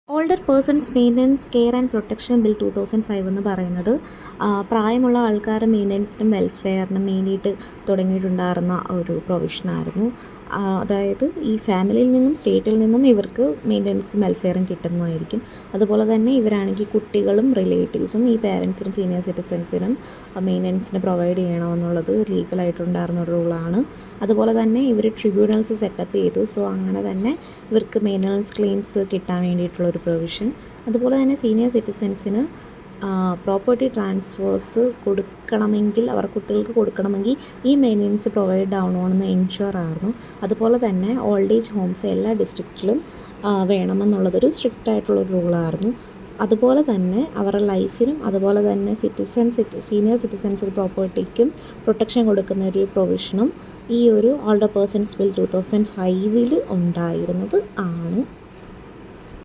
Older persons maintenance care and protection bill 2005 എന്ന് പറയുന്നത് പ്രായമുള്ള ആൾക്കാരുടെ മെയിൻ്റനൻസിനും വെൽഫെയറിനും വേണ്ടിയിട്ട് തുടങ്ങിയിട്ടുണ്ടായിരുന്ന ഒരു പ്രൊവിഷനായിരുന്നു. അതായത് ഈ ഫാമിലിയിൽ നിന്നും സ്റ്റേറ്റിൽ നിന്നും ഇവർക്ക് മെയിൻ്റനൻസും വെൽഫെയറും കിട്ടുന്നതായിരിക്കും. അതുപോലെ തന്നെ ഇവരാണെങ്കിൽ കുട്ടികളും റിലേറ്റീവ്സും ഈ പേരൻസിനും സീനിയർ സിറ്റിസൺസിനും മെയിൻ്റനൻസിന് പ്രൊവൈഡ് ചെയ്യണമെന്നുള്ളത് ലീഗലായിട്ടുണ്ടായിരുന്ന ഒരു റൂളാണ്. അതുപോലെ തന്നെ ഇവർ ട്രിബ്യൂണൽസ് സെറ്റപ്പ് ചെയ്തു. സോ അങ്ങനെ തന്നെ ഇവർക്ക് മെയിൻ്റനൻസ് ക്ലെയിംസ് കിട്ടാൻ വേണ്ടിയിട്ടുള്ളൊരു പ്രൊവിഷൻ. അതുപോലെ തന്നെ സീനിയർ സിറ്റിസൺസിന് പ്രോപ്പർട്ടി ട്രാൻസ്ഫേഴ്സ് കൊടുക്കണമെങ്കിൽ അവർ കുട്ടികൾക്ക് കൊടുക്കണമെങ്കിൽ ഈ മെയിൻ്റനൻസ് പ്രൊവൈഡ് ആവണമെന്ന് എൻഷുർ ആയിരുന്നു. അതുപോലെ തന്നെ ഓൾഡ് ഏജ് ഹോംസ് എല്ലാ ഡിസ്ട്രിക്റ്റിലും വേണമെന്നുള്ളതൊരു സ്ട്രിക്റ്റ് ആയിട്ടുള്ളൊരു റൂളായിരുന്നു. അതുപോലെ തന്നെ അവരുടെ ലൈഫിനും അതുപോലെ തന്നെ സീനിയർ സിറ്റിസൺസിൻ്റെ പ്രോപ്പർട്ടിക്കും പ്രൊട്ടക്ഷൻ കൊടുക്കുന്ന ഒരു പ്രൊവിഷനും ഈ ഒരു ഓൾഡർ പേഴ്സൺസ് ബിൽ 2005 ഉണ്ടായിരുന്നത് ആണ്.